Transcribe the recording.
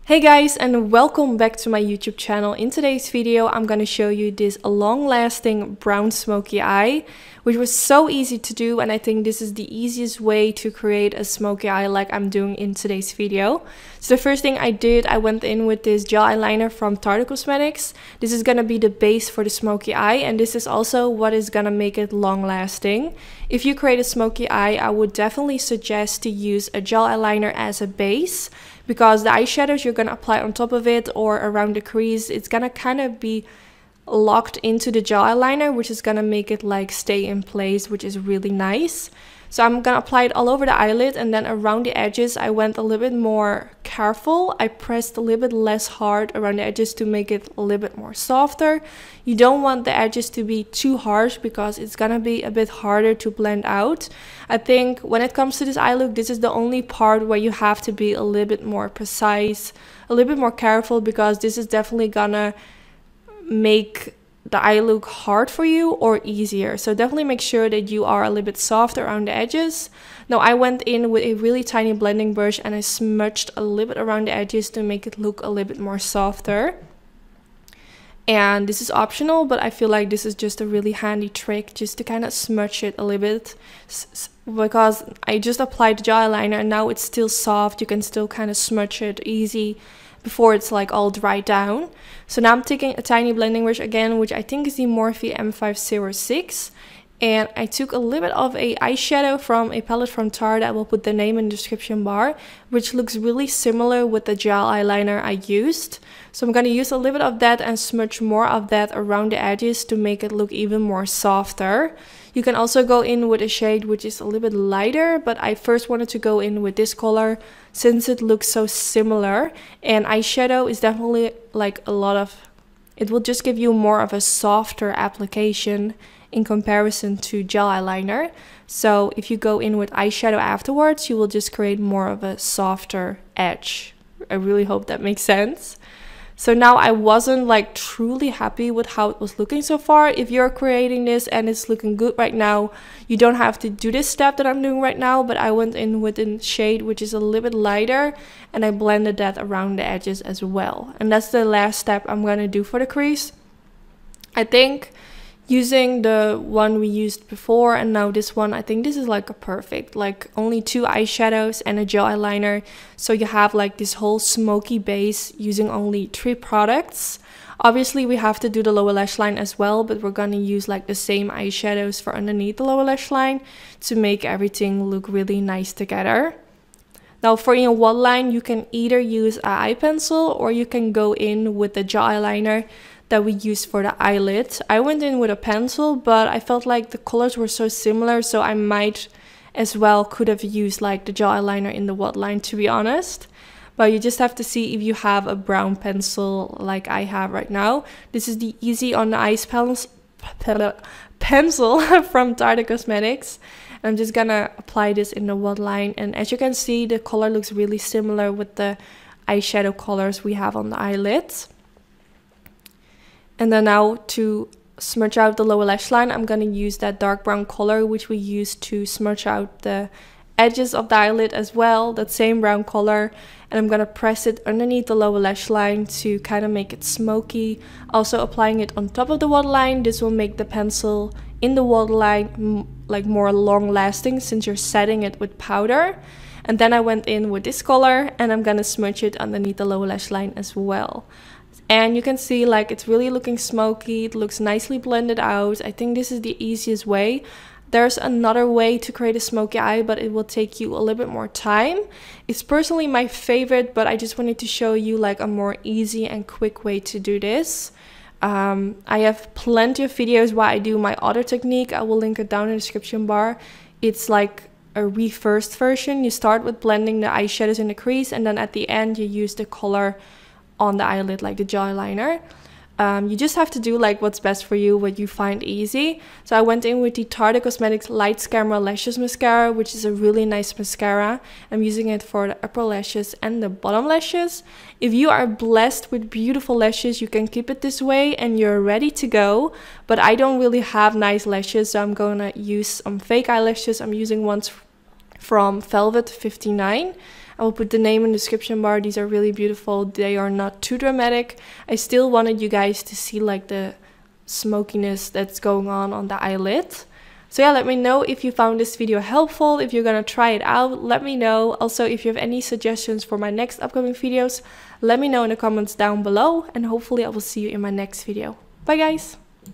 Hey guys, and welcome back to my YouTube channel. In today's video I'm going to show you this long-lasting brown smoky eye, which was so easy to do, and I think this is the easiest way to create a smoky eye like I'm doing in today's video. So the first thing I did, I went in with this gel eyeliner from Tarte Cosmetics. This is going to be the base for the smoky eye, and this is also what is going to make it long-lasting. If you create a smoky eye, I would definitely suggest to use a gel eyeliner as a base, because the eyeshadows you're going to apply on top of it or around the crease, it's going to kind of be locked into the gel eyeliner, which is going to make it like stay in place, which is really nice. So I'm going to apply it all over the eyelid, and then around the edges I went a little bit more careful. I pressed a little bit less hard around the edges to make it a little bit more softer. You don't want the edges to be too harsh because it's going to be a bit harder to blend out. I think when it comes to this eye look, this is the only part where you have to be a little bit more precise, a little bit more careful, because this is definitely gonna make the eye look hard for you or easier. So definitely make sure that you are a little bit soft around the edges. Now I went in with a really tiny blending brush and I smudged a little bit around the edges to make it look a little bit more softer. And this is optional, but I feel like this is just a really handy trick just to kind of smudge it a little bit, because I just applied the gel eyeliner and now it's still soft. You can still kind of smudge it easy before it's like all dried down. So now I'm taking a tiny blending brush again, which I think is the Morphe M506, and I took a little bit of a eyeshadow from a palette from Tarte. I will put the name in the description bar, which looks really similar with the gel eyeliner I used. So I'm going to use a little bit of that and smudge more of that around the edges to make it look even more softer. You can also go in with a shade which is a little bit lighter, but I first wanted to go in with this color since it looks so similar. And eyeshadow is definitely like it will just give you more of a softer application in comparison to gel eyeliner. So if you go in with eyeshadow afterwards, you will just create more of a softer edge. I really hope that makes sense. So now I wasn't like truly happy with how it was looking so far. If you're creating this and it's looking good right now, you don't have to do this step that I'm doing right now, but I went in with a shade which is a little bit lighter and I blended that around the edges as well. And that's the last step I'm going to do for the crease. I think using the one we used before and now this one, I think this is like a perfect, like only 2 eyeshadows and a gel eyeliner. So you have like this whole smoky base using only 3 products. Obviously we have to do the lower lash line as well, but we're gonna use like the same eyeshadows for underneath the lower lash line to make everything look really nice together. Now for your waterline, you can either use an eye pencil or you can go in with the gel eyeliner that we used for the eyelid. I went in with a pencil, but I felt like the colors were so similar, so I might as well could have used like the gel eyeliner in the waterline, to be honest. But you just have to see if you have a brown pencil like I have right now. This is the Easy on the Eyes pencil from Tarte Cosmetics. I'm just gonna apply this in the waterline, and as you can see, the color looks really similar with the eyeshadow colors we have on the eyelids. And then now to smudge out the lower lash line, I'm going to use that dark brown color which we used to smudge out the edges of the eyelid as well, that same brown color. And I'm going to press it underneath the lower lash line to kind of make it smoky. Also applying it on top of the waterline. This will make the pencil in the waterline like more long lasting since you're setting it with powder. And then I went in with this color and I'm going to smudge it underneath the lower lash line as well. And you can see like it's really looking smoky. It looks nicely blended out. I think this is the easiest way. There's another way to create a smoky eye, but it will take you a little bit more time. It's personally my favorite, but I just wanted to show you like a more easy and quick way to do this. I have plenty of videos where I do my other technique. I will link it down in the description bar. It's like a reversed version. You start with blending the eyeshadows in the crease, and then at the end you use the color on the eyelid like the gel eyeliner. You just have to do like what's best for you, what you find easy. So I went in with the Tarte Cosmetics Light Camera Lashes Mascara, which is a really nice mascara. I'm using it for the upper lashes and the bottom lashes. If you are blessed with beautiful lashes, you can keep it this way and you're ready to go. But I don't really have nice lashes, so I'm gonna use some fake eyelashes. I'm using ones from Velvet 59. I will put the name in the description bar. These are really beautiful. They are not too dramatic. I still wanted you guys to see like the smokiness that's going on the eyelid. So yeah, let me know if you found this video helpful, if you're gonna try it out, let me know. Also, if you have any suggestions for my next upcoming videos, let me know in the comments down below, and hopefully I will see you in my next video. Bye guys!